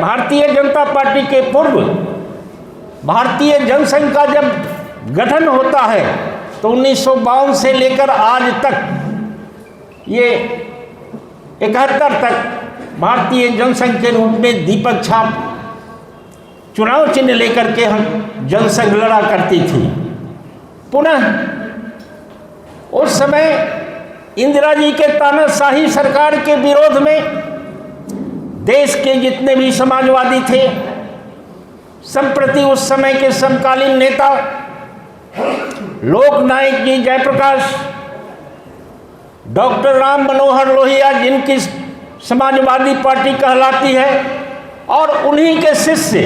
Bharatiya Janata party के पूर्व भारतीय जनसंघ का जब गठन होता है तो 1952 से लेकर आज तक ये 71 तक भारतीय जनसंघ के रूप में दीपक छाप चुनाव चिन्ह लेकर के हम जनसंघ लड़ा करती थी। पुनः उस समय इंदिरा जी के तानाशाही सरकार के विरोध में देश के जितने भी समाजवादी थे, संप्रति उस समय के समकालीन नेता लोकनायक जी जयप्रकाश, डॉक्टर राम मनोहर लोहिया जिनकी समाजवादी पार्टी कहलाती है, और उन्हीं के शिष्य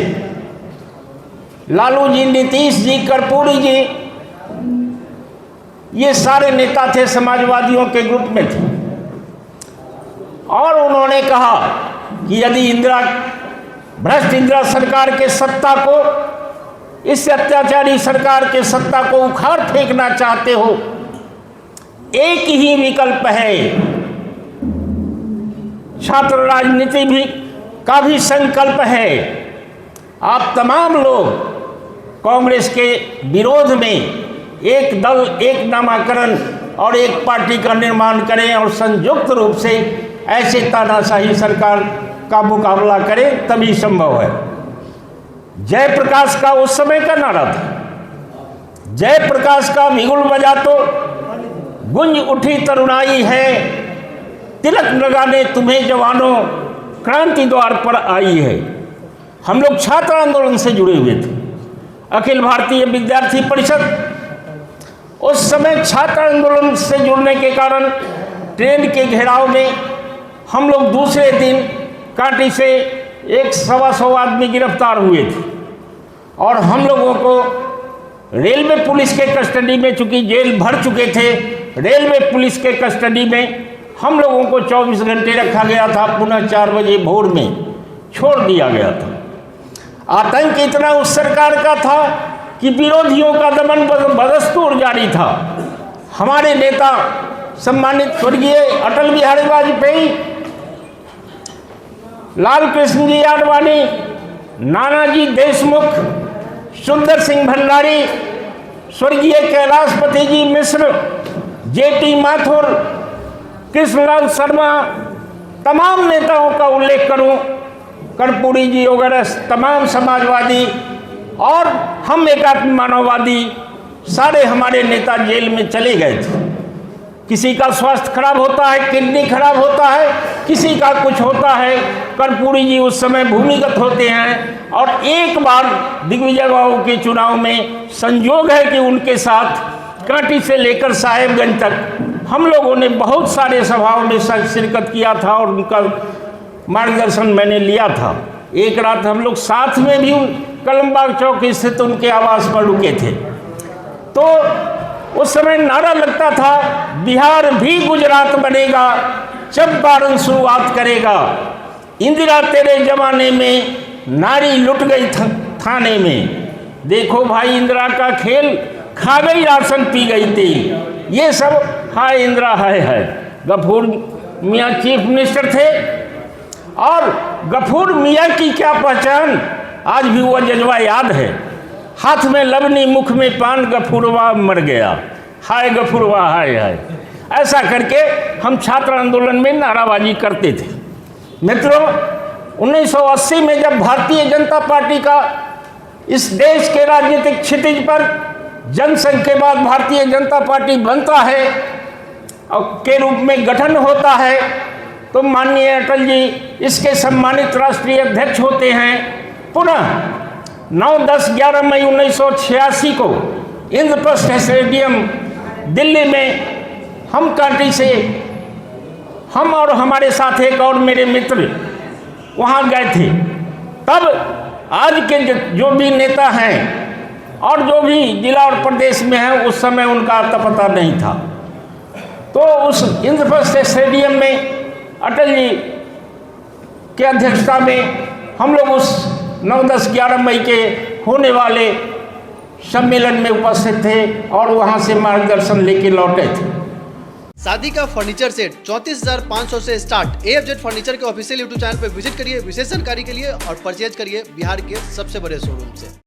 लालू जी, नीतीश जी, कर्पूरी जी, ये सारे नेता थे, समाजवादियों के ग्रुप में थे। और उन्होंने कहा कि यदि भ्रष्ट इंदिरा सरकार के सत्ता को, इस अत्याचारी सरकार के सत्ता को उखाड़ फेंकना चाहते हो, एक ही विकल्प है, छात्र राजनीति भी का भी संकल्प है। आप तमाम लोग कांग्रेस के विरोध में एक दल, एक नामाकरण और एक पार्टी का निर्माण करें और संयुक्त रूप से ऐसे तानाशाही सरकार का मुकाबला करें, तभी संभव है। जयप्रकाश का उस समय का नारा था, जयप्रकाश का बिगुल बजा तो गुंज उठी तरुणाई है, तिलक लगाने तुम्हें जवानों क्रांति द्वार पर आई है। हम लोग छात्र आंदोलन से जुड़े हुए थे, अखिल भारतीय विद्यार्थी परिषद। उस समय छात्र आंदोलन से जुड़ने के कारण ट्रेन के घेराव में हम लोग दूसरे दिन कांटी से 100-125 आदमी गिरफ्तार हुए थे और हम लोगों को रेलवे पुलिस के कस्टडी में, चूंकि जेल भर चुके थे, रेलवे पुलिस के कस्टडी में हम लोगों को 24 घंटे रखा गया था, पुनः 4 बजे भोर में छोड़ दिया गया था। आतंक इतना उस सरकार का था कि विरोधियों का दमन बदस्तूर जारी था। हमारे नेता सम्मानित स्वर्गीय अटल बिहारी वाजपेयी, लाल कृष्ण जी आडवाणी, नानाजी देशमुख, सुंदर सिंह भंडारी, स्वर्गीय कैलाशपति जी मिश्र, जेटी माथुर, कृष्णलाल शर्मा, तमाम नेताओं का उल्लेख करूं, कर्पूरी जी वगैरह, तमाम समाजवादी और हम एकात्म मानववादी, सारे हमारे नेता जेल में चले गए थे। किसी का स्वास्थ्य खराब होता है, किडनी खराब होता है, किसी का कुछ होता है। कर्पूरी जी उस समय भूमिगत होते हैं और एक बार दिग्विजय बाबू के चुनाव में संयोग है कि उनके साथ कांटी से लेकर साहेबगंज तक हम लोगों ने बहुत सारे सभाओं में शिरकत किया था और उनका मार्गदर्शन मैंने लिया था। एक रात हम लोग साथ में भी कलमबाग चौक स्थित उनके आवास पर रुके थे। तो उस समय नारा लगता था, बिहार भी गुजरात बनेगा, चंपारण शुरुआत करेगा, इंदिरा तेरे जमाने में नारी लुट गई थाने में। देखो भाई, इंदिरा का खेल, खा गई राशन, पी गई तेल, ये सब हाय इंदिरा है। गफूर मियाँ चीफ मिनिस्टर थे और गफूर मियाँ की क्या पहचान, आज भी वह जज्बा याद है। हाथ में लवनी, मुख में पान, गफूरवा मर गया, हाय गफूरवा हाय हाय। ऐसा करके हम छात्र आंदोलन में नाराबाजी करते थे। मित्रों, 1980 में जब भारतीय जनता पार्टी का इस देश के राजनीतिक क्षितिज पर जनसंघ के बाद भारतीय जनता पार्टी बनता है और के रूप में गठन होता है, तो माननीय अटल जी इसके सम्मानित राष्ट्रीय अध्यक्ष होते हैं। पुनः 9, 10, 11 मई 1986 को इंद्रप्रस्थ स्टेडियम दिल्ली में हम कांटी से, हम और हमारे साथ एक और मेरे मित्र वहाँ गए थे। तब आज के जो भी नेता हैं और जो भी जिला और प्रदेश में हैं, उस समय उनका अता पता नहीं था। तो उस इंद्रप्रस्थ स्टेडियम में अटल जी की अध्यक्षता में हम लोग उस 9, 10, 11 मई के होने वाले सम्मेलन में उपस्थित थे और वहाँ से मार्गदर्शन लेके लौटे थे। शादी का फर्नीचर सेट 34,500 से स्टार्ट। AFZ फर्नीचर के ऑफिशियल यूट्यूब चैनल पर विजिट करिए विशेष जानकारी के लिए और परचेज करिए बिहार के सबसे बड़े शोरूम से।